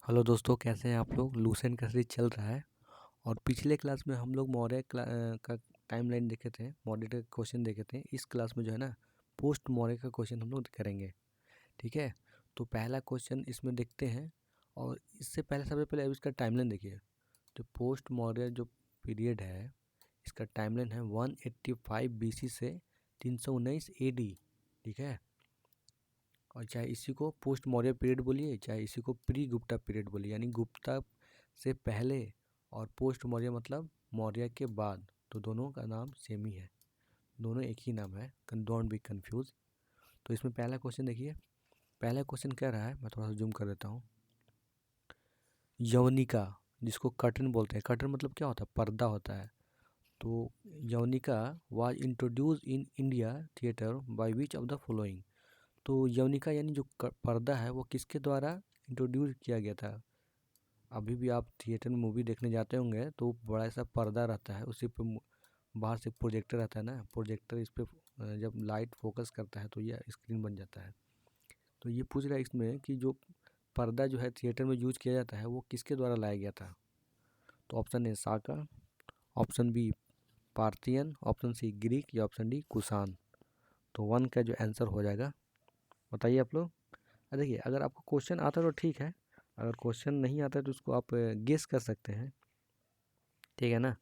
Hello दोस्तों, कैसे हैं आप लोग। लूसेंट का सीरीज चल रहा है और पिछले क्लास में हम लोग मौर्य का टाइमलाइन देखे थे, मौर्य के क्वेश्चन देखे थे। इस क्लास में जो है ना पोस्ट मौर्य का क्वेश्चन हम लोग करेंगे। ठीक है, तो पहला क्वेश्चन इसमें देखते हैं। और इससे पहले सबसे पहले अब इसका टाइमलाइन देखिए। तो पोस्ट मौर्य जो पीरियड है इसका टाइमलाइन है 185 BC से 319 AD। ठीक है, और चाहे इसी को पोस्ट मौर्य पीरियड बोलिए, चाहे इसी को प्री गुप्ता पीरियड बोलिए, यानी गुप्ता से पहले और पोस्ट मौर्य मतलब मौर्य के बाद, तो दोनों का नाम सेम ही है, दोनों एक ही नाम है, डोंट बी कंफ्यूज। तो इसमें पहला क्वेश्चन देखिए। पहला क्वेश्चन क्या रहा है, मैं थोड़ा सा जूम कर देता हूँ। यवनिका, जिसको कर्टन बोलते हैं, कर्टन मतलब क्या होता है, पर्दा होता है। तो यवनिका was introduced in India theatre by which of the following. तो यवनिका यानी जो पर्दा है वो किसके द्वारा इंट्रोड्यूस किया गया था। अभी भी आप थिएटर में मूवी देखने जाते होंगे तो बड़ा सा पर्दा रहता है, उसी पे बाहर से प्रोजेक्टर रहता है ना, प्रोजेक्टर इस पे जब लाइट फोकस करता है तो ये स्क्रीन बन जाता है। तो ये पूछ रहा है इसमें कि जो पर्दा जो है थिएटर में यूज किया जाता है वो किसके द्वारा लाया गया था। तो option A Saka, option B Parthian, option C Greek, या ऑप्शन डी कुषाण। तो वन का जो आंसर हो जाएगा बताइए आप लोग। देखिए, अगर आपको क्वेश्चन आता है तो ठीक है, अगर क्वेश्चन नहीं आता है तो उसको आप गेस कर सकते हैं। ठीक है ना।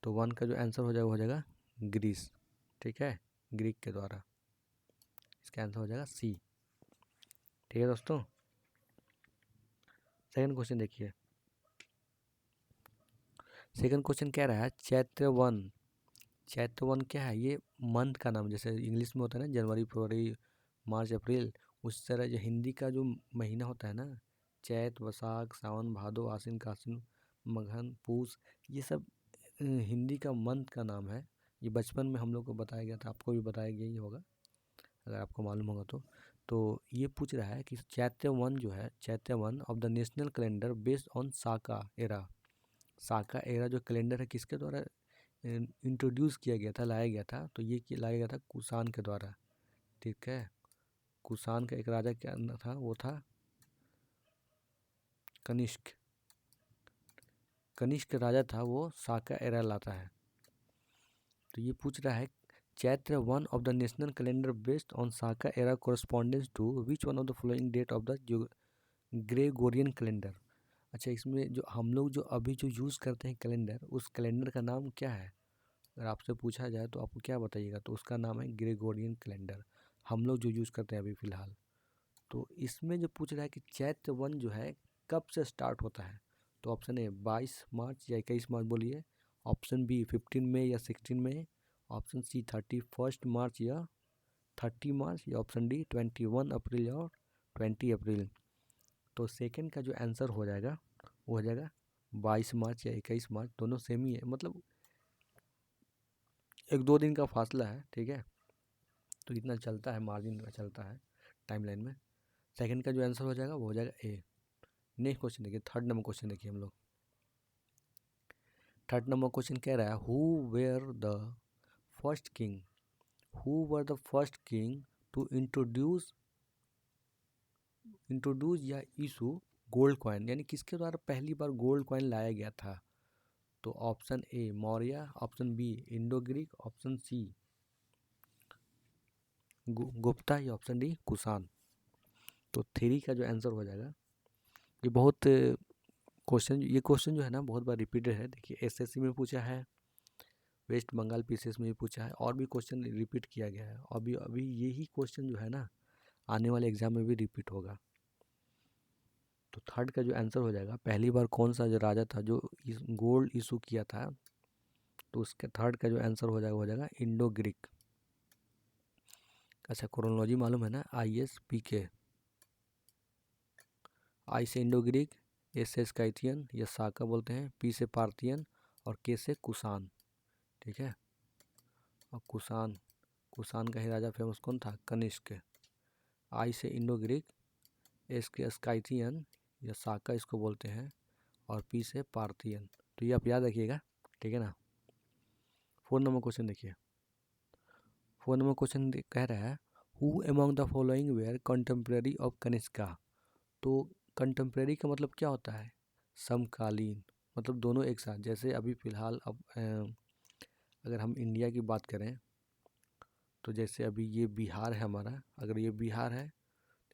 तो वन का जो आंसर हो जाएगा वो हो जाएगा ग्रीस। ठीक है, ग्रीक के द्वारा। इसका आंसर हो जाएगा सी। ठीक है दोस्तों, सेकंड क्वेश्चन देखिए। सेकंड क्वेश्चन क्या रहा है, चैत्र वन। चैत्र वन क्या है, ये मंथ का नाम, जैसे इंग्लिश में होता है ना जनवरी फरवरी मार्च अप्रैल, उस तरह जो हिंदी का जो महीना होता है ना, चैत वैशाख सावन भादो आश्विन काश्मीन मघन पूस, ये सब हिंदी का मंथ का नाम है। ये बचपन में हम लोग को बताया गया था, आपको भी बताया गया ही होगा अगर आपको मालूम होगा तो ये पूछ रहा है कि चैत्र वन जो है, Chaitra one of the national calendar based on Saka era. Saka era जो कैलेंडर है किसके द्वारा इंट्रोड्यूस किया गया था, लाया गया था। तो ये लाया गया था कुषाण के द्वारा। ठीक है, कुषाण का एक राजा क्या था, वो था कनिष्क। कनिष्क राजा था, वो साका एरा लाता है। तो ये पूछ रहा है Chaitra one of the national calendar based on Saka era correspondence to which one of the following date of the Gregorian calendar. अच्छा, इसमें जो हम लोग जो अभी जो यूज़ करते हैं कैलेंडर, उस कैलेंडर का नाम क्या है। अगर आपसे पूछा जाए तो आपको क्या बताइएगा, तो उसका नाम है ग्रेगोरियन कैलेंडर, हम लोग जो यूज़ करते हैं अभी फ़िलहाल। तो इसमें जो पूछ रहा है कि चैत्र वन जो है कब से स्टार्ट होता है। तो ऑप्शन ए 22 मार्च या 21 मार्च बोलिए, ऑप्शन बी 15 मई या 16 मई, ऑप्शन सी 31 मार्च या 30 मार्च, या ऑप्शन डी 21 अप्रैल या 20 अप्रैल। तो सेकंड का जो आंसर हो जाएगा वो हो जाएगा 22 मार्च या 21 मार्च, दोनों सेम ही है, मतलब 1-2 दिन का फासला है। ठीक है, तो इतना चलता है, मार्जिन का चलता है टाइमलाइन में। सेकंड का जो आंसर हो जाएगा वो हो जाएगा ए। नेक्स्ट क्वेश्चन देखिए, थर्ड नंबर क्वेश्चन देखिए हम लोग। थर्ड नंबर क्वेश्चन कह रहा है who where the first king, who were the first king to introduce या इशू गोल्ड कॉइन, यानी किसके द्वारा पहली बार गोल्ड कॉइन लाया गया था। तो option A Maurya, option B Indo Greek, option C Gupta, या ऑप्शन डी कुषाण। तो थ्री का जो आंसर हो जाएगा, ये बहुत क्वेश्चन, ये क्वेश्चन जो है ना बहुत बार रिपीटेड है। देखिए एसएससी में पूछा है, वेस्ट बंगाल पीसीएस में भी पूछा है, और भी क्वेश्चन रिपीट किया गया है। अभी अभी यही क्वेश्चन जो है ना आने वाले एग्जाम में भी रिपीट होगा। तो थर्ड का जो आंसर हो जाएगा, पहली बार कौन सा जो राजा था जो गोल्ड इशू किया था, तो उसके थर्ड का जो आंसर हो जाएगा हो जाएगा इंडो ग्रीक। अच्छा, क्रोनोलॉजी मालूम है ना, ISPK। आई से इंडो ग्रीक, एस से स्काइथियन या साका बोलते हैं, पी से पार्थियन, और के से कुषाण। ठीक है, और कुषाण, कुषाण का ही राजा फेमस कौन था, कनिष्क। आई से इंडो ग्रीक, एस के स्काइथियन या साका इसको बोलते हैं, और पी से पार्थियन। तो ये आप याद रखिएगा। ठीक है ना। 4 नंबर क्वेश्चन देखिए। 4 नंबर क्वेश्चन कह रहा है who among the following were contemporary of Kanishka. तो कंटेम्प्रेरी का मतलब क्या होता है? समकालीन, मतलब दोनों एक साथ। जैसे अभी फ़िलहाल अगर हम इंडिया की बात करें तो जैसे अभी ये बिहार है हमारा, अगर ये बिहार है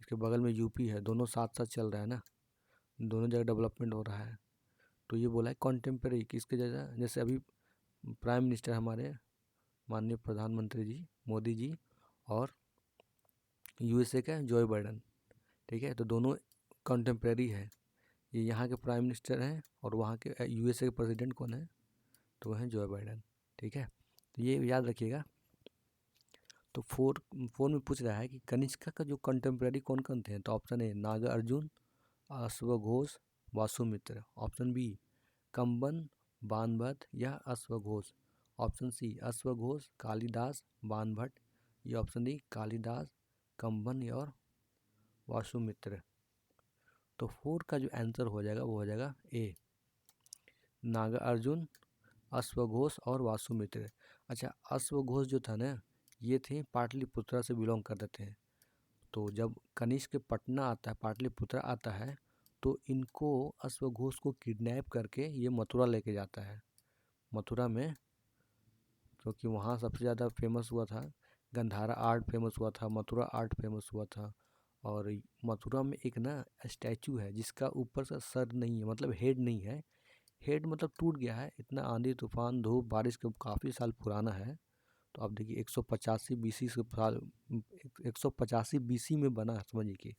इसके बगल में यूपी है, दोनों साथ साथ चल रहा है ना, दोनों जगह डेवलपमेंट हो रहा है। तो ये बोला है कॉन्टेम्प्रेरी किसके जैसा, जैसे अभी प्राइम मिनिस्टर हमारे माननीय प्रधानमंत्री जी मोदी जी और यूएसए का जो बाइडन, ठीक है, तो दोनों कॉन्टेम्प्रेरी है। ये यहाँ के प्राइम मिनिस्टर हैं और वहाँ के यूएसए के प्रेसिडेंट कौन है? तो वह हैं जो बाइडन, ठीक है, तो ये याद रखिएगा। तो फोर में पूछ रहा है कि कनिष्का का जो कंटेम्प्रेरी कौन कौन थे, तो ऑप्शन ए नागा अर्जुन, अश्वघोष, वासुमित्र। ऑप्शन बी कंबन, बाणभट्ट या अश्वघोष। Option C अश्वघोष, Kalidas, Banabhatta. ये ऑप्शन डी कालिदास, कंबन और वासुमित्र। तो फोर का जो आंसर हो जाएगा वो हो जाएगा ए नागा अर्जुन, अश्वघोष और वासुमित्र। अच्छा, अश्वघोष जो था ना, ये थे पाटलिपुत्रा से बिलोंग करते थे। तो जब कनिष्क पटना आता है, पाटलिपुत्रा आता है, तो इनको अश्वघोष को किडनैप करके ये मथुरा लेके जाता है। मथुरा में, क्योंकि वहाँ सबसे ज़्यादा फेमस हुआ था, गंधारा आर्ट फेमस हुआ था, मथुरा आर्ट फेमस हुआ था। और मथुरा में एक ना स्टैचू है जिसका ऊपर से सर नहीं है, मतलब हेड नहीं है। हेड मतलब टूट गया है, इतना आंधी तूफान धूप बारिश के काफ़ी साल पुराना है। तो आप देखिए 185 बीसी से साल, 185 बीसी में बना है, समझिए कि,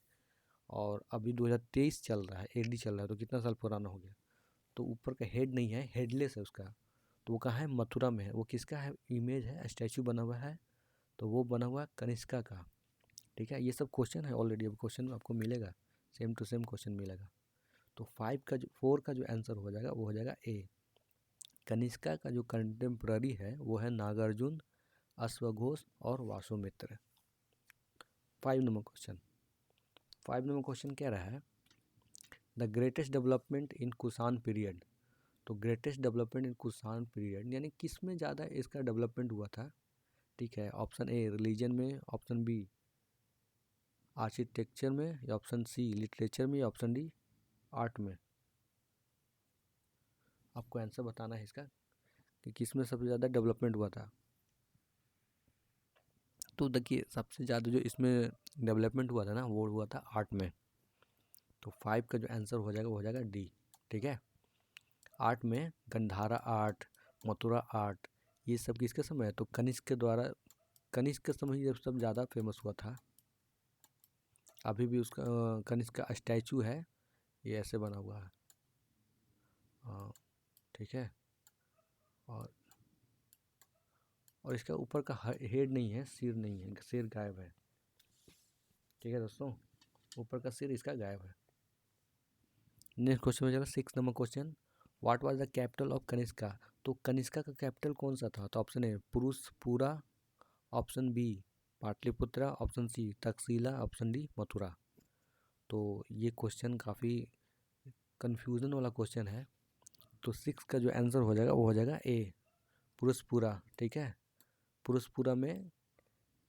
और अभी 2023 चल रहा है, एडी चल रहा है, तो कितना साल पुराना हो गया। तो ऊपर का हेड नहीं है, हेडलेस है उसका। तो वो कहाँ है? मथुरा में है। वो किसका है? इमेज है, स्टैचू बना हुआ है, तो वो बना हुआ है कनिष्का का, ठीक है। ये सब क्वेश्चन है ऑलरेडी, अब क्वेश्चन आपको मिलेगा, सेम टू सेम क्वेश्चन मिलेगा। तो फोर का जो आंसर हो जाएगा वो हो जाएगा ए। कनिष्का का जो कंटेम्प्ररी है वो है नागार्जुन, अश्वघोष और वासुमित्र। 5 नंबर क्वेश्चन कह रहा है the greatest development in Kushana period. तो greatest development in Kushana period यानी किस में ज़्यादा इसका डेवलपमेंट हुआ था, ठीक है। ऑप्शन ए रिलीजन में, ऑप्शन बी आर्किटेक्चर में, या ऑप्शन सी लिटरेचर में, या ऑप्शन डी आर्ट में। आपको आंसर बताना है इसका कि किस में सबसे ज़्यादा डेवलपमेंट हुआ था। तो देखिए सबसे ज़्यादा जो इसमें डेवलपमेंट हुआ था ना, वो हुआ था आर्ट में। तो 5 का जो आंसर हो जाएगा वो हो जाएगा डी, ठीक है। आर्ट में गंधारा आर्ट, मथुरा आर्ट, ये सब किसके समय है? तो कनिष्क के द्वारा, कनिष्क के समय ये सब ज़्यादा फेमस हुआ था। अभी भी उसका कनिष्क का स्टैचू है, ये ऐसे बना हुआ है, ठीक है। और इसका ऊपर का हेड नहीं है, सिर नहीं है, सिर गायब है, ठीक है दोस्तों, ऊपर का सिर इसका गायब है। नेक्स्ट क्वेश्चन में चला 6 number question, what was the capital of Kanishka. तो कनिष्का का कैपिटल कौन सा था? तो option A Purushapura, option B Pataliputra, option C Takshashila, option D Mathura. तो ये क्वेश्चन काफ़ी कन्फ्यूज़न वाला क्वेश्चन है। तो 6 का जो आंसर हो जाएगा वो हो जाएगा ए पुरुषपुरा, ठीक है। पुरुषपुरा में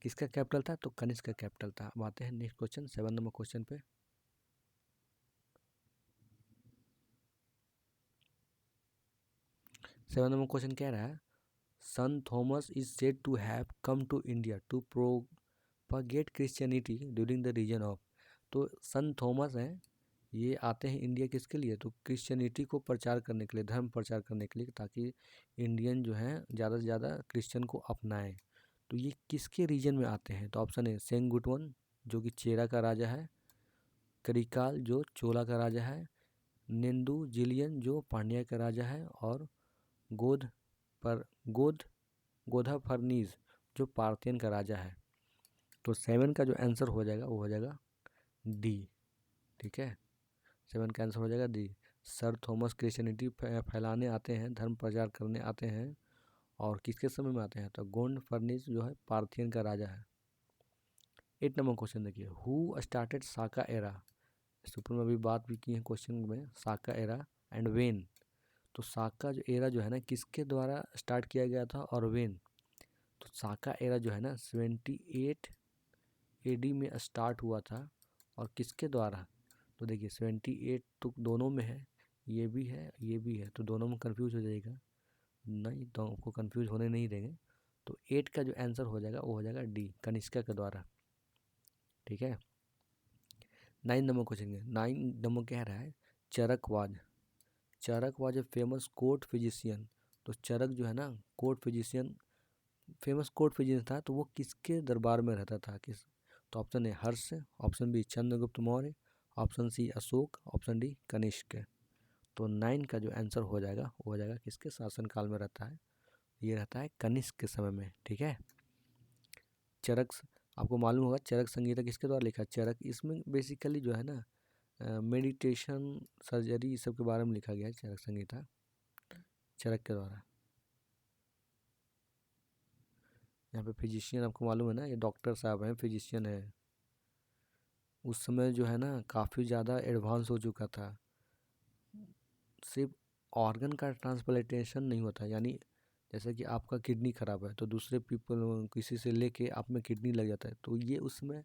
किसका कैपिटल था? तो कनिष्क का कैपिटल था। अब आते हैं नेक्स्ट क्वेश्चन 7 नंबर क्वेश्चन पे। 7 नंबर क्वेश्चन कह रहा है saint Thomas is said to have come to India to propagate Christianity during the reason of. तो सन थॉमस हैं, ये आते हैं इंडिया किसके लिए? तो क्रिश्चियनिटी को प्रचार करने के लिए, धर्म प्रचार करने के लिए, ताकि इंडियन जो हैं ज़्यादा से ज़्यादा क्रिश्चियन को अपनाएं। तो ये किसके रीजन में आते हैं? तो ऑप्शन है सेंगुटवन जो कि चेरा का राजा है, करिकाल जो चोला का राजा है, नेंदू जिलियन जो पांड्या का राजा है, और गोध पर गोधा फर्नीज जो पार्थियन का राजा है। तो 7 का जो आंसर हो जाएगा वो हो जाएगा डी, ठीक है। 7 का आंसर हो जाएगा डी। सर थॉमस क्रिश्चियनिटी फैलाने आते हैं, धर्म प्रचार करने आते हैं, और किसके समय में आते हैं? तो गोंड फर्निस जो है पार्थियन का राजा है। 8 नंबर क्वेश्चन देखिए, हु स्टार्टेड साका एरा। इस ऊपर में अभी बात भी की है क्वेश्चन में, साका एरा एंड वेन। तो साका जो एरा जो है ना, किसके द्वारा स्टार्ट किया गया था और वेन? तो साका एरा जो है ना 78 एडी में स्टार्ट हुआ था, और किसके द्वारा? तो देखिए 78 तो दोनों में है, ये भी है ये भी है, तो दोनों में कंफ्यूज हो जाएगा, नहीं तो आपको कंफ्यूज होने नहीं देंगे। तो 8 का जो आंसर हो जाएगा वो हो जाएगा डी, कनिष्का के द्वारा। ठीक है। 9 नंबर क्वेश्चन है, 9 नंबर कह रहा है Charaka was a famous court physician. तो चरक जो है ना court physician, famous court physician था, तो वो किसके दरबार में रहता था, किस? तो option A Harsha, option B Chandragupta Maurya, option C Ashoka, option D Kanishka. तो 9 का जो आंसर हो जाएगा वो हो जाएगा किसके शासनकाल में रहता है, ये रहता है कनिष्क के समय में। ठीक है। चरक आपको मालूम होगा चरक संहिता किसके द्वारा लिखा है? चरक, इसमें बेसिकली जो है ना मेडिटेशन, सर्जरी, इस सब के बारे में लिखा गया है चरक संहिता, चरक के द्वारा। यहाँ पे फिजिशियन आपको मालूम है ना, ये डॉक्टर साहब हैं, फिजिशियन है। उस समय जो है ना काफ़ी ज़्यादा एडवांस हो चुका था, सिर्फ ऑर्गन का ट्रांसप्लांटेशन नहीं होता, यानी जैसे कि आपका किडनी खराब है तो दूसरे पीपल किसी से लेके आप में किडनी लग जाता है, तो ये उसमें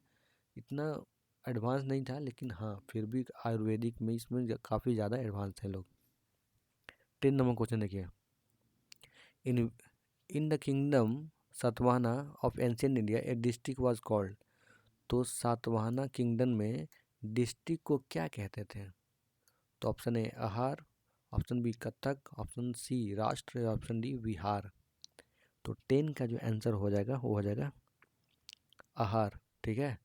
इतना एडवांस नहीं था, लेकिन हाँ फिर भी आयुर्वेदिक में इसमें काफ़ी ज़्यादा एडवांस है लोग। 10 नंबर क्वेश्चन देखिए, in in the kingdom Satavahana of ancient India a district was called. तो सातवाहना किंगडम में डिस्ट्रिक्ट को क्या कहते थे? तो ऑप्शन ए आहार, option B Kathak, option C राष्ट्र, ऑप्शन डी बिहार। तो 10 का जो आंसर हो जाएगा वो हो जाएगा आहार। ठीक है।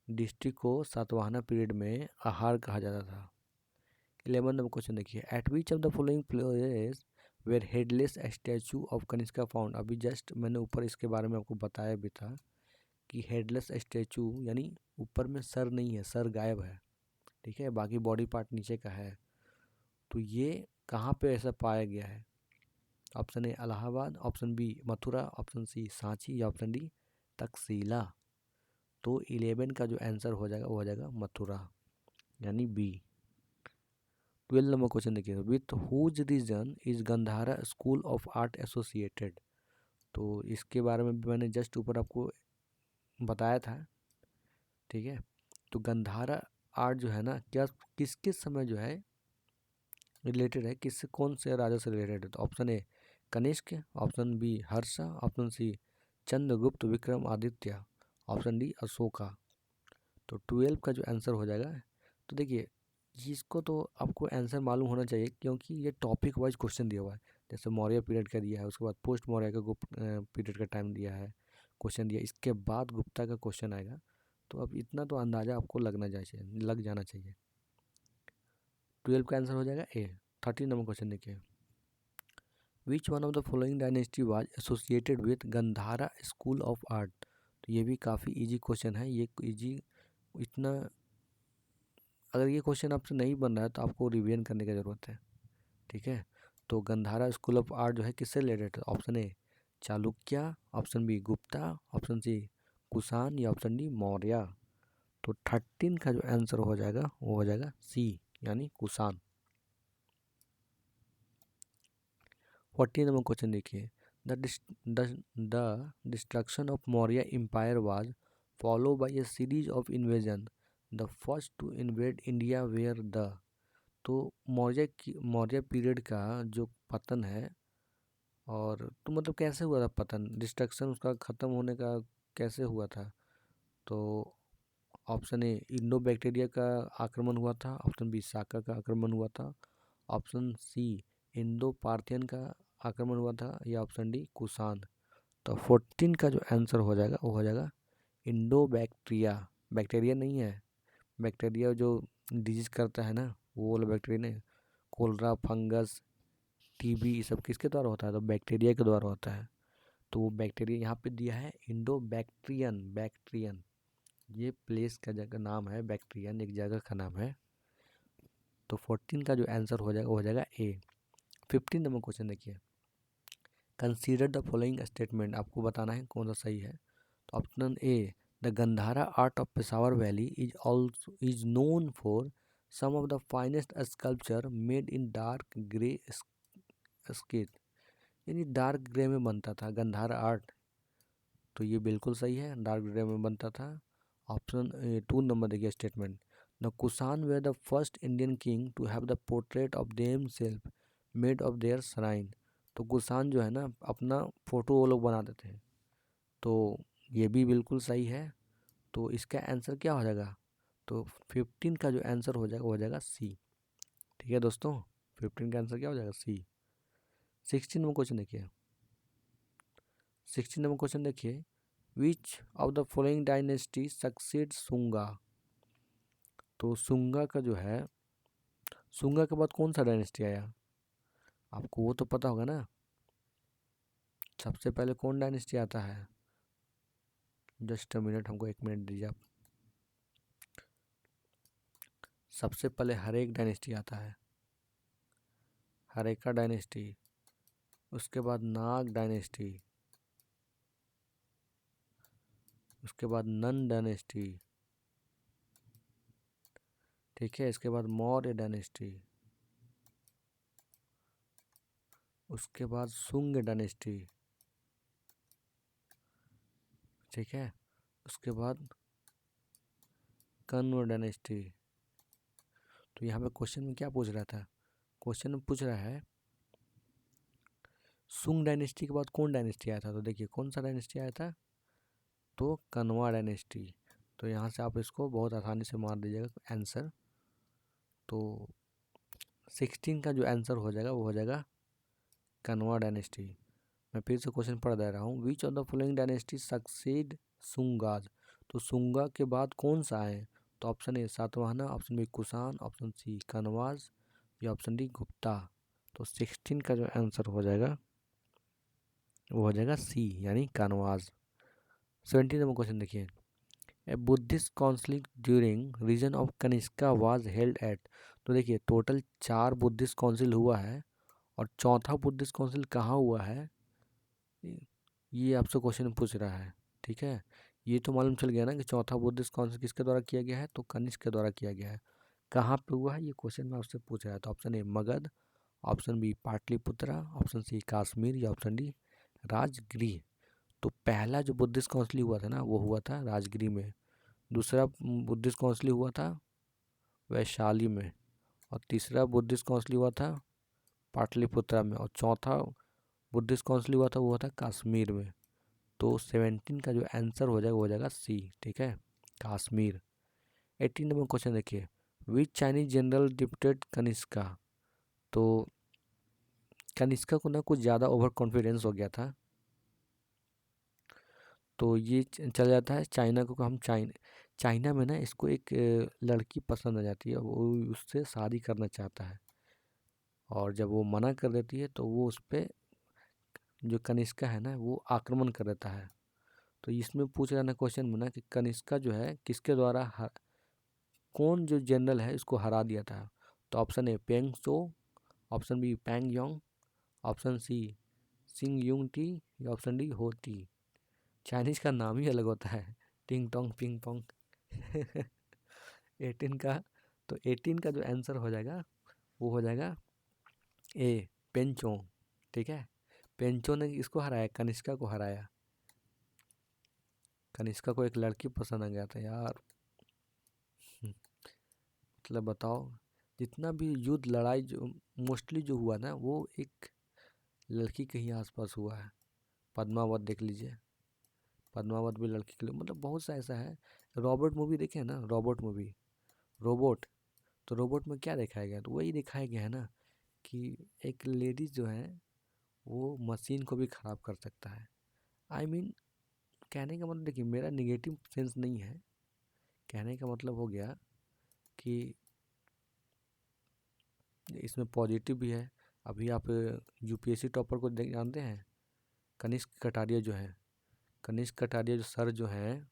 डिस्ट्रिक्ट को सातवाहना पीरियड में आहार कहा जाता था। 11 नंबर क्वेश्चन देखिए, at which of the following place where headless statue of Kanishka found. अभी जस्ट मैंने ऊपर इसके बारे में आपको बताया भी था कि हेडलेस स्टैचू यानी ऊपर में सर नहीं है, सर गायब है। ठीक है, बाकी बॉडी पार्ट नीचे का है। तो ये कहाँ पे ऐसा पाया गया है? Option A Allahabad, option B Mathura, option C Sanchi या ऑप्शन डी तक्षशिला। तो 11 का जो आंसर हो जाएगा वो हो जाएगा मथुरा, यानी बी। 12 नंबर क्वेश्चन देखिए, with whose region is Gandhara school of art associated. तो इसके बारे में भी मैंने जस्ट ऊपर आपको बताया था। ठीक है। तो गंधारा आर्ट जो है ना क्या किसके समय जो है रिलेटेड है, किससे, कौन से राजा से रिलेटेड है? तो option A Kanishka, option B Harsha, option C Chandragupta Vikram Aditya, option D Ashoka. तो 12 का जो आंसर हो जाएगा, तो देखिए इसको तो आपको आंसर मालूम होना चाहिए क्योंकि ये टॉपिक वाइज क्वेश्चन दिया हुआ है। जैसे मौर्य पीरियड का दिया है, उसके बाद पोस्ट मौर्य का गुप्त पीरियड का टाइम दिया है, क्वेश्चन दिया, इसके बाद गुप्ता का क्वेश्चन आएगा। तो अब इतना तो अंदाज़ा आपको लग जाना चाहिए। 12 का आंसर हो जाएगा ए। 13 नंबर क्वेश्चन देखिए, विच one of the following dynasty was associated with Gandhara school of art. तो ये भी काफ़ी इजी क्वेश्चन है, ये इजी इतना, अगर ये क्वेश्चन आपसे नहीं बन रहा है तो आपको रिवीजन करने की ज़रूरत है। ठीक है। तो गंधारा स्कूल ऑफ आर्ट जो है किससे रिलेटेड है? Option A Chalukya, option B Gupta, option C Kushan या ऑप्शन डी मौर्य। तो 13 का जो आंसर हो जाएगा वो हो जाएगा सी, यानी कुषाण। 14 नंबर क्वेश्चन देखिए, the destruction of Maurya empire was follow by a series of invasion, the first to invade India were the. तो मौर्य पीरियड का जो पतन है, और तो मतलब कैसे हुआ था पतन, डिस्ट्रक्शन उसका ख़त्म होने का कैसे हुआ था? तो ऑप्शन ए इंडो बैक्टीरिया का आक्रमण हुआ था, ऑप्शन बी साका का आक्रमण हुआ था, ऑप्शन सी इंडो पार्थियन का आक्रमण हुआ था, या ऑप्शन डी कुषाण। तो 14 का जो आंसर हो जाएगा वो हो जाएगा इंडो बैक्टीरिया। बैक्टीरिया नहीं है, बैक्टीरिया जो डिजीज करता है ना वो वाला बैक्टीरिया नहीं। कोलरा, फंगस, टीबी, ये सब किसके द्वारा होता है? तो बैक्टीरिया के द्वारा होता है। तो वो बैक्टीरिया यहाँ पे दिया है इंडो बैक्टीरियन, बैक्टीरियन ये प्लेस का जगह नाम है, बैक्टीरियन एक जगह का नाम है। तो 14 का जो आंसर हो जाएगा वो हो जाएगा ए। 15 नंबर क्वेश्चन देखिए, कंसीडर द फॉलोइंग स्टेटमेंट, आपको बताना है कौन सा सही है। तो option A the Gandhara art of Peshawar valley is known for some of the finest sculpture made in dark grey sketch, यानी डार्क ग्रे में बनता था गंधारा आर्ट। तो ये बिल्कुल सही है, डार्क ग्रे में बनता था। ऑप्शन 2 नंबर देखिए statement, the Kushan were the first Indian king to have the portrait of them self made of their shrine. तो कुषाण जो है ना अपना फ़ोटो वो लोग बनाते थे। तो ये भी बिल्कुल सही है। तो इसका आंसर क्या हो जाएगा? तो 15 का जो आंसर हो जाएगा वो हो जाएगा सी। ठीक है दोस्तों, 15 का आंसर क्या हो जाएगा? सी। 16 नंबर क्वेश्चन देखिए। 16 नंबर क्वेश्चन देखिए, विच of the following dynasty succeed Sunga. तो सुंगा का जो है, सुंगा के बाद कौन सा डायनेस्टी आया? आपको वो तो पता होगा ना। सबसे पहले कौन डायनेस्टी आता है? जस्ट अ मिनट, हमको 1 मिनट दीजिए आप। सबसे पहले हरेक डायनेस्टी आता है, हरेका डायनेस्टी। उसके बाद नाग डायनेस्टी, उसके बाद नन डायनेस्टी, ठीक है। इसके बाद मौर्य डायनेस्टी, उसके बाद सुंग डायनेस्टी, ठीक है। उसके बाद कण्व डायनेस्टी। तो यहाँ पे क्वेश्चन में क्या पूछ रहा था? क्वेश्चन में पूछ रहा है सुंग डायनेस्टी के बाद कौन डायनेस्टी आया था। तो देखिए कौन सा डायनेस्टी आया था? तो कण्वा डायनेस्टी। तो यहाँ से आप इसको बहुत आसानी से मार दीजिएगा आंसर। तो 16 का जो आंसर हो जाएगा वो हो जाएगा कण्वा डायनेस्टी। मैं फिर से क्वेश्चन पढ़ दे रहा हूँ, which of the following dynasty succeed Sungas. तो सुंगा के बाद कौन सा है? तो option A Satavahana, option B Kushana, option C Kanvas, या ऑप्शन डी गुप्ता। तो 16 का जो आंसर हो जाएगा वो हो जाएगा सी, यानी कनवाज। 17 नंबर क्वेश्चन देखिए, a Buddhist council during region of Kanishka was held at. तो देखिए टोटल 4 बुद्धिस्ट काउंसिल हुआ है और चौथा बुद्धिस्ट काउंसिल कहाँ हुआ है ये आपसे क्वेश्चन पूछ रहा है। ठीक है, ये तो मालूम चल गया ना कि चौथा बुद्धिस्ट काउंसिल किसके द्वारा किया गया है? तो कनिष्क के द्वारा किया गया है। कहाँ पे हुआ है ये क्वेश्चन में आपसे पूछ रहा है। तो option A Magadh, option B Pataliputra, option C Kashmir, या ऑप्शन डी राजगृह। तो पहला जो बुद्धिस्ट काउंसिल हुआ था ना वो हुआ था राजगृह में। दूसरा बुद्धिस्ट काउंसिल हुआ था वैशाली में, और तीसरा बुद्धिस्ट काउंसिल हुआ था पाटलिपुत्रा में, और चौथा बुद्धिस्ट काउंसिल हुआ था वो हुआ था कश्मीर में। तो 17 का जो आंसर हो जाएगा वो हो जाएगा सी, ठीक है, कश्मीर। 18 नंबर क्वेश्चन देखिए, विच चाइनीज जनरल डिप्टेड कनिष्का। तो कनिष्का को ना कुछ ज़्यादा ओवर कॉन्फिडेंस हो गया था, तो ये चल जाता है चाइना को। हम चाइना में ना इसको एक लड़की पसंद आ जाती है, वो उससे शादी करना चाहता है, और जब वो मना कर देती है तो वो उस पर जो कनिष्का है ना वो आक्रमण कर देता है। तो इसमें पूछ रहा ना क्वेश्चन में ना कि कनिष्का जो है किसके द्वारा कौन जो जनरल है इसको हरा दिया था। तो ऑप्शन ए पेंग सो, ऑप्शन बी पैंग योंग, ऑप्शन सी सिंग यूंग टी, या ऑप्शन डी हो टी। चाइनीज का नाम ही अलग होता है, टिंग टोंग पिंग पोंग। 18 का, तो 18 का जो आंसर हो जाएगा वो हो जाएगा ए पेंचो। ठीक है, पेंचो ने इसको हराया, कनिष्का को हराया। कनिष्का को एक लड़की पसंद आ गया था यार। मतलब बताओ, जितना भी युद्ध लड़ाई जो मोस्टली जो हुआ ना वो एक लड़की के ही आसपास हुआ है। पद्मावत देख लीजिए, पद्मावत भी लड़की के लिए, मतलब बहुत सा ऐसा है। रॉबर्ट मूवी देखे ना, रॉबर्ट मूवी, रोबोट। तो रोबोट में क्या दिखाया गया? तो वही दिखाया गया है ना कि एक लेडीज जो है वो मशीन को भी ख़राब कर सकता है। आई मीन कहने का मतलब देखिए मेरा निगेटिव सेंस नहीं है, कहने का मतलब हो गया कि इसमें पॉजिटिव भी है। अभी आप यूपीएससी टॉपर को जानते हैं, कनिष्क कटारिया जो है, कनिष्क कटारिया जो सर जो हैं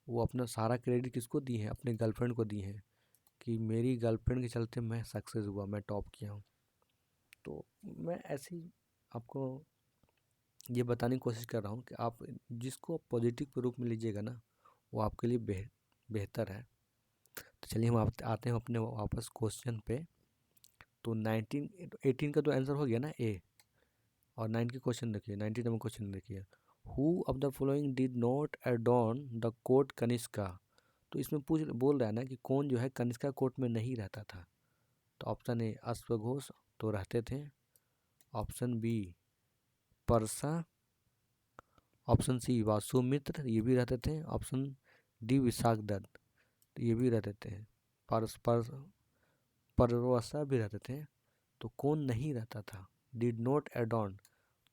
वो अपना सारा क्रेडिट किसको दी है? अपने गर्लफ्रेंड को दी है, कि मेरी गर्लफ्रेंड के चलते मैं सक्सेस हुआ, मैं टॉप किया हूँ। तो मैं ऐसे ही आपको ये बताने की कोशिश कर रहा हूँ कि आप जिसको आप पॉजिटिव के रूप में लीजिएगा ना वो आपके लिए बेहतर है। तो चलिए हम आते हैं अपने वापस क्वेश्चन पे। तो 18 का तो आंसर हो गया ना ए, और 9 के क्वेश्चन देखिए, 19 नंबर क्वेश्चन देखिए, who of the following did not एडॉर्न the court Kanishka. तो इसमें बोल रहा है ना कि कौन जो है कनिष्का कोर्ट में नहीं रहता था। तो ऑप्शन ए अश्वघोष तो रहते थे, option B Parsa, option C Vasumitra ये भी रहते थे, ऑप्शन डी विशाखदत्त ये भी रहते थे, परवसा भी रहते थे। तो कौन नहीं रहता था, डिड नॉट एडॉन।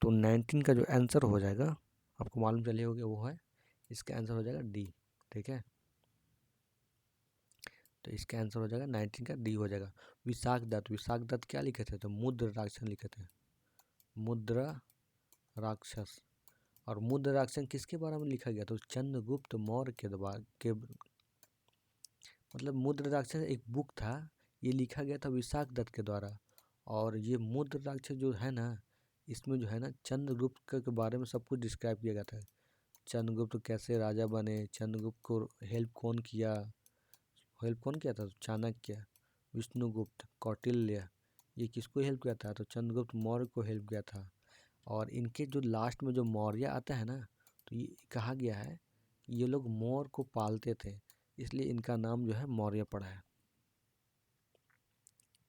तो 19 का जो आंसर हो जाएगा आपको मालूम चले होगा वो है, इसका आंसर हो जाएगा डी। ठीक है, तो इसका आंसर हो जाएगा 19 का डी हो जाएगा। विशाखदत्त क्या लिखे थे, तो मुद्र राक्षस लिखे थे, मुद्रा राक्षस। और मुद्र राक्षस किसके बारे में लिखा गया, तो चंद्रगुप्त मौर्य के मतलब मुद्र राक्षस एक बुक था, ये लिखा गया था विशाखदत्त के द्वारा। और ये मुद्र राक्षस जो है ना, इसमें जो है ना चंद्रगुप्त के बारे में सब कुछ डिस्क्राइब किया गया था। चंद्रगुप्त कैसे राजा बने, चंद्रगुप्त को हेल्प कौन किया था, चाणक्य, विष्णुगुप्त, कौटिल्य, ये किसको हेल्प किया था, तो चंद्रगुप्त मौर्य को हेल्प किया था। और इनके जो लास्ट में जो मौर्य आता है ना, तो ये कहा गया है ये लोग मोर को पालते थे, इसलिए इनका नाम जो है मौर्य पड़ा है।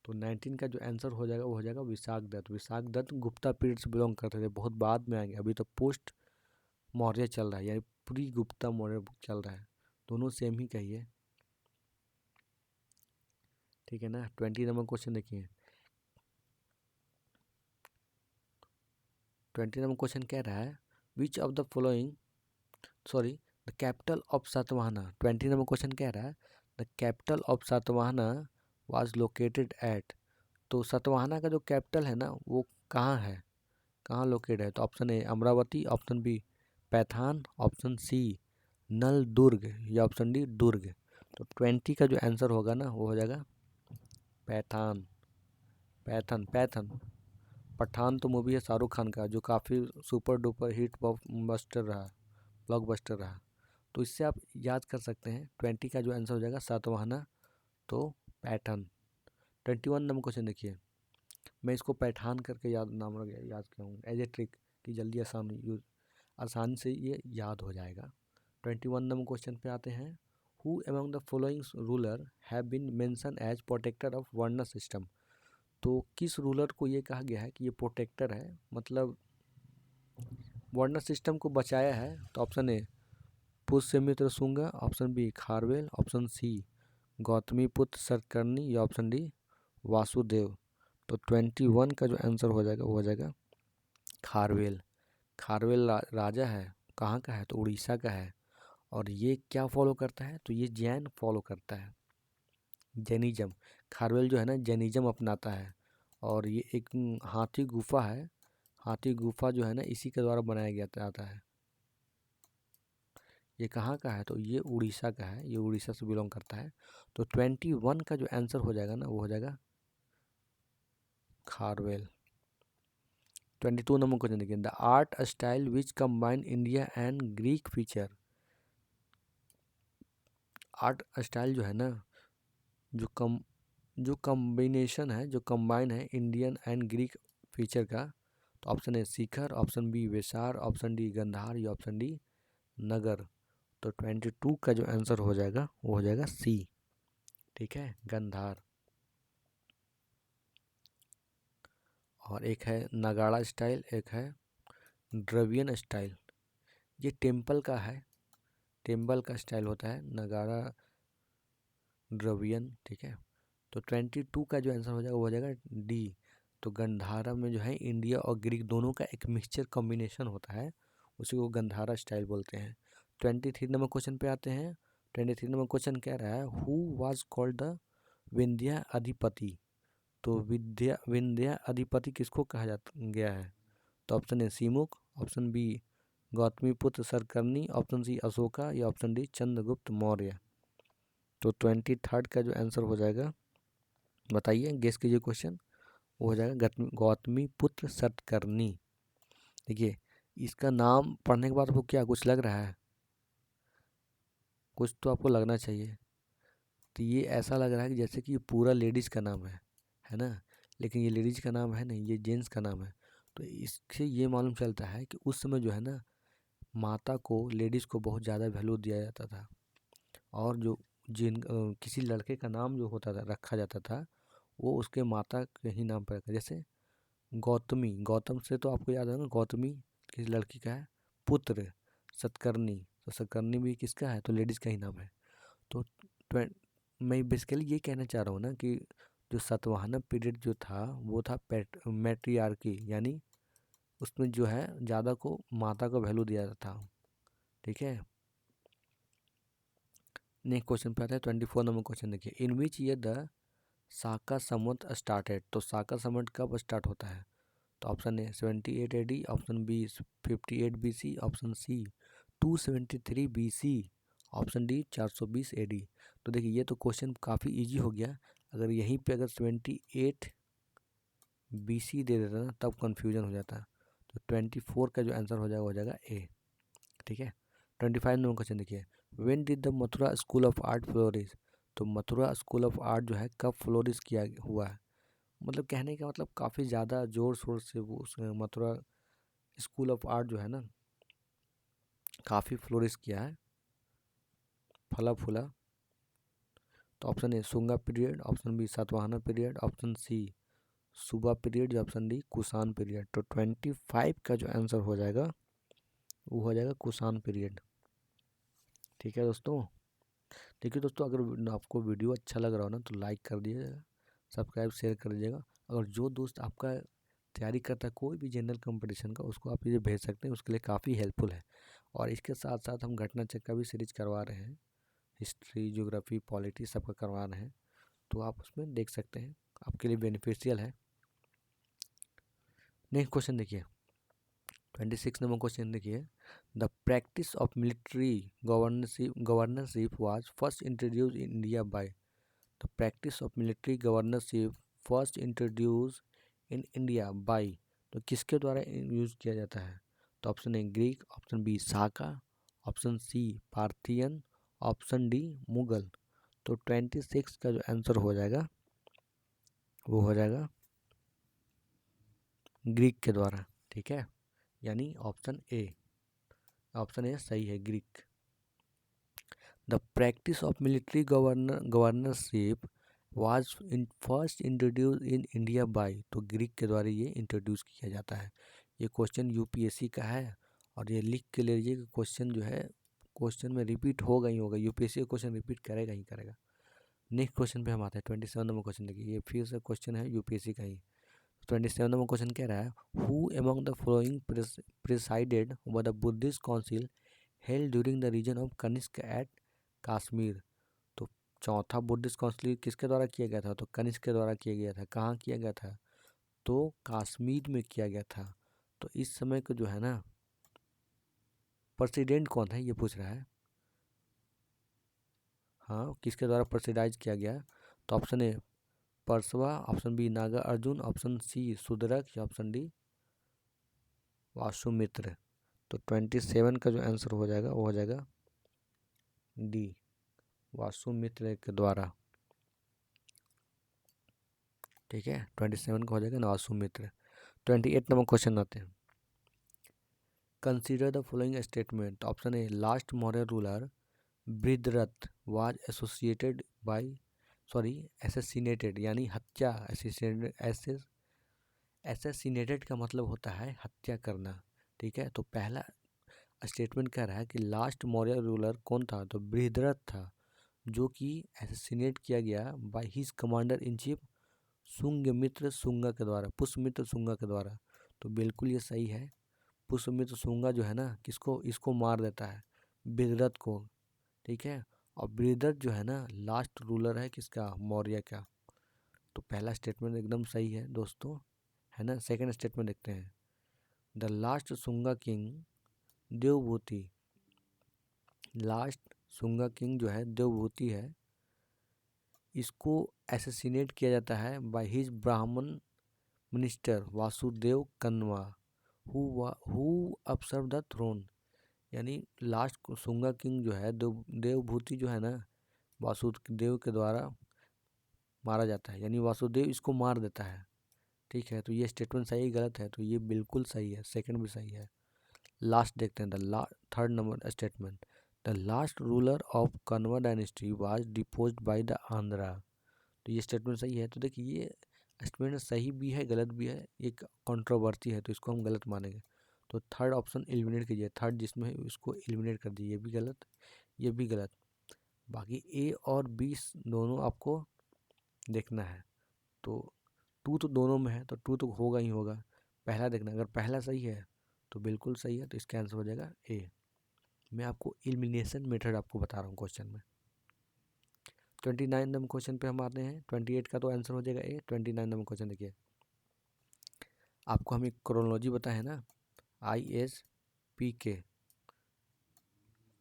तो 19 का जो आंसर हो जाएगा वो हो जाएगा विशाखदत्त। विशाखदत्त गुप्ता पीरियड से बिलोंग करते थे, बहुत बाद में आएंगे, अभी तो पोस्ट मौर्य चल रहा है, यानी प्री गुप्ता मौर्य चल रहा है, दोनों सेम ही कहिए। ठीक है ना। 20 नंबर क्वेश्चन देखिए। 20 नंबर क्वेश्चन कह रहा है विच of the following the capital of Satavahana. 20 number question कह रहा है the capital of Satavahana was located at. तो सातवाहना का जो कैपिटल है ना वो कहाँ है, कहाँ लोकेट है, तो option A Amaravati, option B Paithan, option C Naldurg या ऑप्शन डी दुर्ग। तो 20 का जो आंसर होगा ना वो हो जाएगा पैथान। पैथन पठान तो मूवी है शाहरुख खान का, जो काफ़ी सुपर डुपर हिट ब्लॉकबस्टर रहा। तो इससे आप याद कर सकते हैं 20 का जो आंसर हो जाएगा सातवाहना, तो पैठन। 21 नंबर क्वेश्चन देखिए। मैं इसको पैठान करके याद किया हूँ एज ए ट्रिक कि जल्दी आसानी से ये याद हो जाएगा। 21 नंबर क्वेश्चन पे आते हैं। Who among the following ruler have been mention as protector of varna system. तो किस रूलर को ये कहा गया है कि ये प्रोटेक्टर है, मतलब वर्ण सिस्टम को बचाया है। तो option A Pushyamitra Shunga, option B Kharavela, option C Gautamiputra Satakarni या ऑप्शन डी वासुदेव। तो 21 का जो आंसर हो जाएगा वो हो जाएगा खारवेल। खारवेल राजा है, कहाँ का है, तो उड़ीसा का है। और ये क्या फॉलो करता है, तो ये जैन फॉलो करता है, जैनिज्म। खारवेल जो है ना जैनिज्म अपनाता है। और ये एक हाथी गुफा है, हाथी गुफा जो है ना इसी के द्वारा बनाया गया जाता है। ये कहाँ का है, तो ये उड़ीसा का है, ये उड़ीसा से बिलोंग करता है। तो 21 का जो आंसर हो जाएगा ना वो हो जाएगा खारवेल। 22 नंबर क्वेश्चन देखिए। The art style which combine India and Greek feature. Art style जो है ना जो कम्बिनेशन है, जो कंबाइन है इंडियन एंड ग्रीक फीचर का। तो option A Shikhara, option B Vesara, option D Gandhara या ऑप्शन डी नगर। तो 22 का जो आंसर हो जाएगा वो हो जाएगा सी। ठीक है, गंधार। और एक है नगाड़ा स्टाइल, एक है द्रवियन स्टाइल। ये टेम्पल का है, टेम्पल का स्टाइल होता है नगाड़ा द्रवियन। ठीक है, तो 22 का जो आंसर हो जाएगा वो हो जाएगा डी। तो गंधारा में जो है इंडिया और ग्रीक दोनों का एक मिक्सचर कॉम्बिनेशन होता है, उसी को गंधारा स्टाइल बोलते हैं। 23 नंबर क्वेश्चन पे आते हैं। 23 नंबर क्वेश्चन कह रहा है who was called the Vindhya अधिपति। तो विंध्या अधिपति किसको कहा जा गया है, तो option A Simuka, option B Gautamiputra Satakarni, option C Ashoka या ऑप्शन डी चंद्रगुप्त मौर्य। तो 23 का जो आंसर हो जाएगा बताइए, गेस कीजिए क्वेश्चन, वो हो जाएगा गौतमीपुत्र सतकर्णी। देखिए इसका नाम पढ़ने के बाद आपको क्या कुछ लग रहा है, कुछ तो आपको लगना चाहिए। तो ये ऐसा लग रहा है कि जैसे कि ये पूरा लेडीज़ का नाम है ना, लेकिन ये लेडीज़ का नाम है नहीं, ये जेंट्स का नाम है। तो इससे ये मालूम चलता है कि उस समय जो है ना माता को, लेडीज़ को बहुत ज़्यादा वैल्यू दिया जाता था। और जो किसी लड़के का नाम जो होता था रखा जाता था वो उसके माता के ही नाम पर रखा। जैसे गौतमी, गौतम से तो आपको याद है ना, गौतमी किस लड़की का है, पुत्र। सतकर्णी, तो सतकर्णी भी किसका है, तो लेडीज़ का ही नाम है। तो मैं बेसिकली ये कहना चाह रहा हूँ ना कि जो सातवाहन पीरियड जो था वो था मैट्रियार्की, यानी उसमें जो है ज़्यादा को माता को वैल्यू दिया जाता था। ठीक है, नेक्स्ट क्वेश्चन पे आता है 24 नंबर क्वेश्चन। देखिए, in which year the Saka Samvat started, तो साका संवत कब स्टार्ट होता है, तो option A 78 AD, option B 58 BC, option C 273 BC, option D 420 AD। तो देखिए ये तो क्वेश्चन काफ़ी इजी हो गया। अगर यहीं पे अगर 78 BC दे देता ना तब कन्फ्यूजन हो जाता। तो 24 का जो आंसर हो जाएगा ए। ठीक है, 25 नंबर क्वेश्चन देखिए, when did the Mathura school of art flourish, तो मथुरा स्कूल ऑफ आर्ट जो है कब फ्लोरिश किया हुआ है। मतलब कहने का मतलब काफ़ी ज़्यादा ज़ोर शोर से वो उस मथुरा स्कूल ऑफ आर्ट जो है ना काफ़ी फ्लोरिश किया है, फला फूला। तो option A Shunga period, option B Satavahana period, option C Suba period, option D Kushana period. तो 25 का जो आंसर हो जाएगा वो हो जाएगा कुषाण पीरियड। ठीक है दोस्तों, देखिए दोस्तों, अगर आपको वीडियो अच्छा लग रहा हो ना तो लाइक कर दीजिएगा, सब्सक्राइब शेयर कर दीजिएगा। अगर जो दोस्त आपका तैयारी करता है कोई भी जनरल कंपटीशन का, उसको आप ये भेज सकते हैं, उसके लिए काफ़ी हेल्पफुल है। और इसके साथ साथ हम घटना चक्र भी सीरीज करवा रहे हैं, हिस्ट्री, ज्योग्राफी, पॉलिटी सबका करवा रहे हैं, तो आप उसमें देख सकते हैं, आपके लिए बेनिफिशियल है। नेक्स्ट क्वेश्चन देखिए, 26 नंबर क्वेश्चन देखिए, the practice of military governorship was first introduce in India by, the practice of military governorship first introduce in India by, तो किसके द्वारा यूज़ किया जाता है। तो option A Greek, option B Saka, option C Parthian, option D Mughal. तो 26 का जो आंसर हो जाएगा वो हो जाएगा ग्रीक के द्वारा। ठीक है, यानी ऑप्शन ए सही है, Greek. The practice of military governorship was in first introduce in India by, तो ग्रीक के द्वारा ये इंट्रोड्यूस किया जाता है। ये क्वेश्चन यूपीएससी का है और ये लिख के ले लीजिए कि क्वेश्चन जो है क्वेश्चन में रिपीट होगा ही होगा, यूपीएससी का क्वेश्चन रिपीट करेगा ही करेगा। नेक्स्ट क्वेश्चन पे हम आते हैं 27 नंबर क्वेश्चन देखिए, ये फिर से क्वेश्चन है यूपीएससी का ही। 27 नंबर क्वेश्चन कह रहा है, who among the following presided over the Buddhist council held during the reason of Kanishka at Kashmir. तो चौथा बुद्धिस्ट काउंसिल किसके द्वारा किया गया था, तो कनिष्क के द्वारा किया गया था। कहाँ किया गया था, तो कश्मीर में किया गया था। तो इस समय को जो है ना प्रेसिडेंट कौन है ये पूछ रहा है, हाँ किसके द्वारा प्रेसिडाइज किया गया। तो option A Parshva, option B Nagarjuna, option C Sudraka, या ऑप्शन डी वासुमित्र। तो 27 का जो आंसर हो जाएगा वो हो जाएगा डी वासुमित्र के द्वारा। ठीक है, 27 का हो जाएगा ना वासुमित्र। 28 नंबर क्वेश्चन आते हैं, consider the following statement. Option A last Maurya ruler Brihadratha was associated by assassinated, यानी हत्या। एसेसिनेटेड का मतलब होता है हत्या करना। ठीक है, तो पहला स्टेटमेंट कह रहा है कि लास्ट मौर्य रूलर कौन था, तो बृहद्रथ था, जो कि एसेसिनेट किया गया by his commander in chief Shungamitra Shunga के द्वारा, पुष्यमित्र शुंगा के द्वारा। तो बिल्कुल ये सही है, पुष्यमित्र शुंगा जो है ना किसको इसको मार देता है, बृहद्रथ को। ठीक है, और बृहद्रथ जो है ना लास्ट रूलर है किसका, मौर्य का। तो पहला स्टेटमेंट एकदम सही है दोस्तों, है ना। सेकंड स्टेटमेंट देखते हैं, the last Shunga king Devabhuti, last Shunga king जो है देवभूति है, इसको एसेसिनेट किया जाता है by his Brahmin minister Vasudeva Kanva who अपसर्व द थ्रोन। यानी लास्ट शुंगा किंग जो है देवभूति जो है ना वासुदेव के द्वारा मारा जाता है, यानी वासुदेव इसको मार देता है। ठीक है, तो ये स्टेटमेंट सही गलत है, तो ये बिल्कुल सही है, सेकंड भी सही है। लास्ट देखते हैं third number statement, the last ruler of Kanva dynasty was deposed by the Andhra. तो ये स्टेटमेंट सही है। तो देखिए ये स्टेटमेंट सही भी है गलत भी है, एक कंट्रोवर्सी है तो इसको हम गलत मानेंगे। तो थर्ड ऑप्शन एलिमिनेट कीजिए, थर्ड जिसमें है उसको एलिमिनेट कर दीजिए, ये भी गलत ये भी गलत। बाकी ए और बी दोनों आपको देखना है। तो टू तो दोनों में है तो टू तो होगा ही होगा। पहला देखना, अगर पहला सही है तो बिल्कुल सही है, तो इसका आंसर हो जाएगा ए। मैं आपको एलिमिनेशन मेथड आपको बता रहा हूँ क्वेश्चन में। 29 नंबर क्वेश्चन पे हम आते हैं। 28 का तो आंसर हो जाएगा ए। 29 नंबर क्वेश्चन देखिए, आपको हम एक क्रोनोलॉजी बताए ना, ISPK,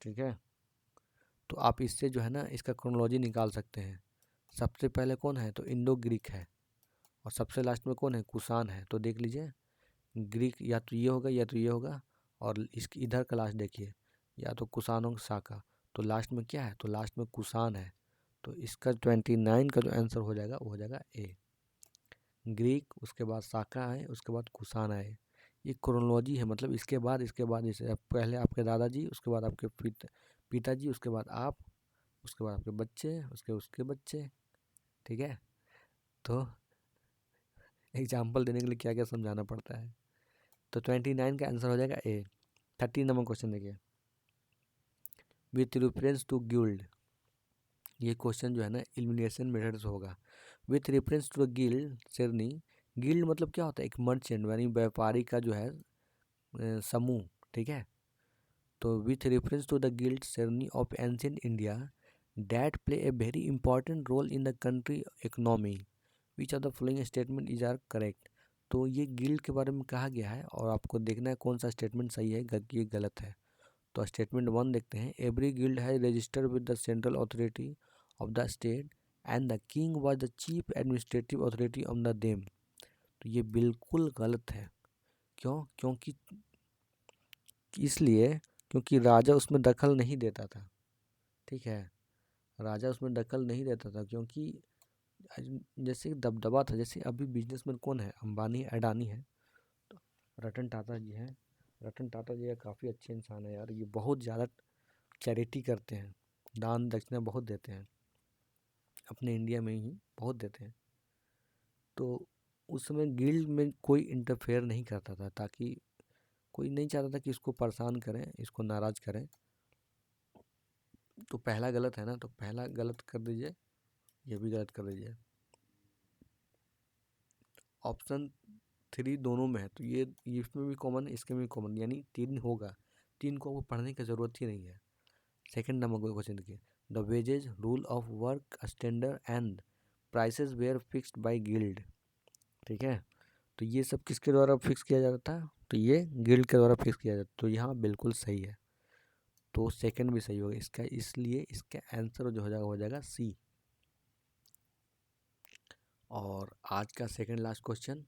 ठीक है। तो आप इससे जो है ना इसका क्रोनोलॉजी निकाल सकते हैं। सबसे पहले कौन है तो इंडो ग्रीक है, और सबसे लास्ट में कौन है कुषाण है। तो देख लीजिए ग्रीक या तो ये होगा या तो ये होगा, और इसकी इधर का लास्ट देखिए, या तो कुषाण और साका। तो लास्ट में क्या है तो लास्ट में कुषाण है। तो इसका 29 का जो आंसर हो जाएगा वो हो जाएगा ए। ग्रीक, उसके बाद साका है, उसके बाद कुषाण है। ये क्रोनोलॉजी है, मतलब इसके बाद जैसे पहले आपके दादाजी, उसके बाद आपके पिताजी, उसके बाद आप, उसके बाद आपके बच्चे, उसके उसके बच्चे, ठीक है। तो एग्जाम्पल देने के लिए क्या क्या समझाना पड़ता है। तो 29 का आंसर हो जाएगा ए। 30 नंबर क्वेश्चन देखिए, विथ रेफरेंस टू गिल्ड। ये क्वेश्चन जो है ना एलिमिनेशन मेथड से होगा। With reference to the guild शेरनी, गिल्ड मतलब क्या होता है एक मर्चेंट यानी व्यापारी का जो है समूह, ठीक है। तो with reference to the guild shreni of ancient India that play a very important role in the country economy, which of the following statement is are correct. तो ये गिल्ड के बारे में कहा गया है और आपको देखना है कौन सा स्टेटमेंट सही है ये गलत है। तो स्टेटमेंट 1 देखते हैं, एवरी गिल्ड है registered with the central authority of the state and the king was the chief administrative authority on the them. तो ये बिल्कुल गलत है। क्यों? क्योंकि इसलिए क्योंकि राजा उसमें दखल नहीं देता था, ठीक है। राजा उसमें दखल नहीं देता था क्योंकि जैसे दबदबा था, जैसे अभी बिजनेसमैन कौन है अंबानी अडानी है, तो रतन टाटा जी हैं। रतन टाटा जी काफ़ी अच्छे इंसान है यार, ये बहुत ज़्यादा चैरिटी करते हैं, दान दक्षिणा बहुत देते हैं, अपने इंडिया में ही बहुत देते हैं। तो उस समय गिल्ड में कोई इंटरफेयर नहीं करता था, ताकि कोई नहीं चाहता था कि इसको परेशान करें, इसको नाराज़ करें। तो पहला गलत है ना, तो पहला गलत कर दीजिए, ये भी गलत कर दीजिए। ऑप्शन 3 दोनों में है, तो ये इसमें भी कॉमन है, इसके में भी कॉमन, यानी 3 होगा। 3 को आपको पढ़ने की ज़रूरत ही नहीं है। सेकंड नंबर क्वेश्चन देखिए, the wages rule of work standard and prices were fixed by guild, ठीक है। तो ये सब किसके द्वारा फिक्स किया जाता था, तो ये गिल्ड के द्वारा फिक्स किया जाता है। तो यहाँ बिल्कुल सही है, तो सेकंड भी सही होगा इसका, इसलिए इसका आंसर जो हो जाएगा सी। और आज का second last question,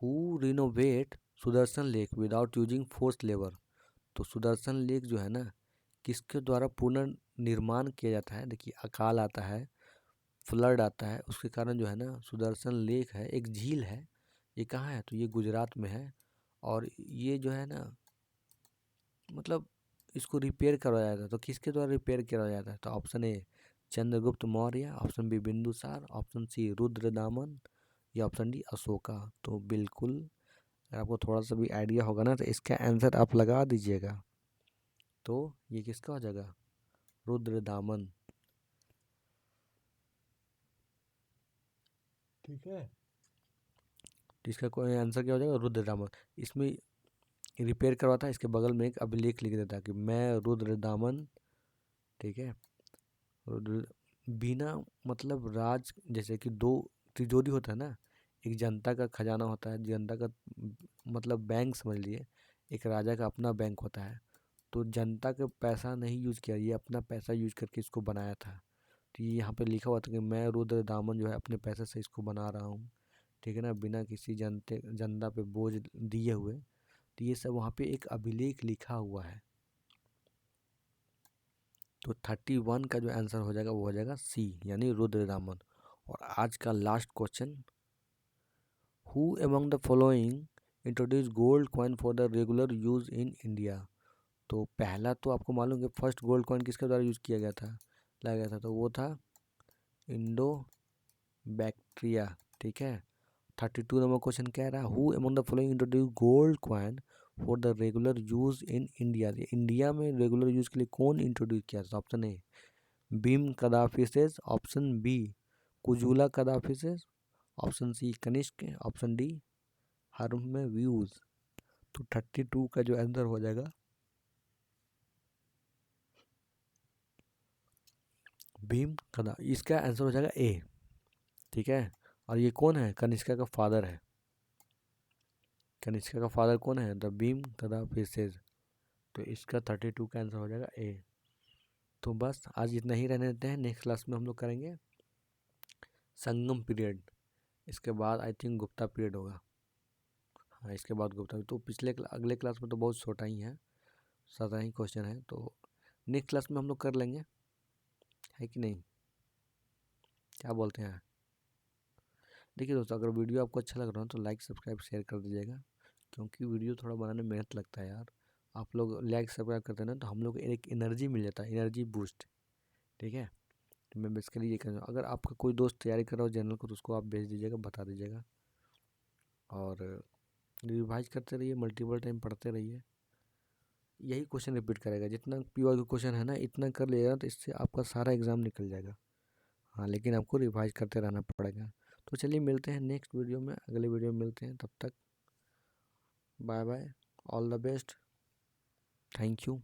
who renovate Sudarshan lake without using force labour. तो सुदर्शन लेक जो है ना किसके द्वारा पुनर्निर्माण किया जाता है। देखिए अकाल आता है, फ्लड आता है, उसके कारण जो है ना सुदर्शन लेक है, एक झील है, ये कहाँ है तो ये गुजरात में है। और ये जो है ना मतलब इसको रिपेयर करवाया जाता है, तो किसके द्वारा रिपेयर करवाया जाता है। तो option A Chandragupta Maurya, option B Bindusara, option C Rudradaman, या ऑप्शन डी अशोका। तो बिल्कुल अगर आपको थोड़ा सा भी आइडिया होगा ना तो इसका आंसर आप लगा दीजिएगा। तो ये किसका हो जाएगा रुद्रदामन, ठीक है। तो इसका कोई आंसर क्या हो जाएगा रुद्रदामन। इसमें रिपेयर करवाता है, इसके बगल में एक अभिलेख लिख देता है कि मैं रुद्रदामन, ठीक है। रुद्र बिना मतलब राज, जैसे कि दो तिजोरी होता है ना, एक जनता का खजाना होता है, जनता का मतलब बैंक समझ लिए, एक राजा का अपना बैंक होता है। तो जनता का पैसा नहीं यूज़ किया, ये अपना पैसा यूज़ करके इसको बनाया था। तो ये यहाँ पे लिखा हुआ था कि मैं रुद्र दामन जो है अपने पैसे से इसको बना रहा हूँ, ठीक है ना, बिना किसी जनता पे बोझ दिए हुए। तो ये सब वहाँ पे एक अभिलेख लिखा हुआ है। तो 31 का जो आंसर हो जाएगा वो हो जाएगा सी, यानी रुद्रदामन। और आज का last question, who among the following introduce gold coin for the regular use in India. तो पहला तो आपको मालूम है कि फर्स्ट गोल्ड कॉइन किसके द्वारा यूज़ किया गया था, लाया गया था, तो वो था इंडो बैक्ट्रिया। ठीक है। 32 नंबर क्वेश्चन कह रहा है who among the following introduce gold coin for the regular use in India. India में रेगुलर यूज के लिए कौन इंट्रोड्यूस किया था? Option A Vima Kadphises, option B Kujula Kadphises, option C Kanishka, option D Hermaeus. तो 32 का जो आंसर हो जाएगा भीम कदा, इसका आंसर हो जाएगा ए। ठीक है। और ये कौन है? कनिष्का का फादर है। कनिष्का का फादर कौन है? द भीम कदाफिसेस। तो इसका 32 का आंसर हो जाएगा ए। तो बस आज इतना ही रहने देते हैं। नेक्स्ट क्लास में हम लोग करेंगे संगम पीरियड। इसके बाद आई थिंक गुप्ता पीरियड होगा। हाँ, इसके बाद गुप्ता। तो अगले क्लास में तो बहुत छोटा ही है, 17 ही क्वेश्चन है, तो नेक्स्ट क्लास में हम लोग कर लेंगे, है कि नहीं? क्या बोलते हैं? देखिए दोस्तों, अगर वीडियो आपको अच्छा लग रहा हो तो लाइक सब्सक्राइब शेयर कर दीजिएगा, क्योंकि वीडियो थोड़ा बनाने में मेहनत लगता है यार। आप लोग लाइक सब्सक्राइब करते हैं ना, तो हम लोग एक एनर्जी मिल जाता है, एनर्जी बूस्ट। ठीक है। तो मैं बेसिकली ये कह रहा हूँ, अगर आपका कोई दोस्त तैयारी कर रहा हो जनरल को, तो उसको आप भेज दीजिएगा, बता दीजिएगा। और रिवाइज करते रहिए, मल्टीपल टाइम पढ़ते रहिए। यही क्वेश्चन रिपीट करेगा, जितना पीओ का क्वेश्चन है ना, इतना कर लिएगा तो इससे आपका सारा एग्ज़ाम निकल जाएगा। हाँ, लेकिन आपको रिवाइज करते रहना पड़ेगा। तो चलिए मिलते हैं नेक्स्ट वीडियो में, अगले वीडियो में मिलते हैं। तब तक bye bye, all the best, thank you.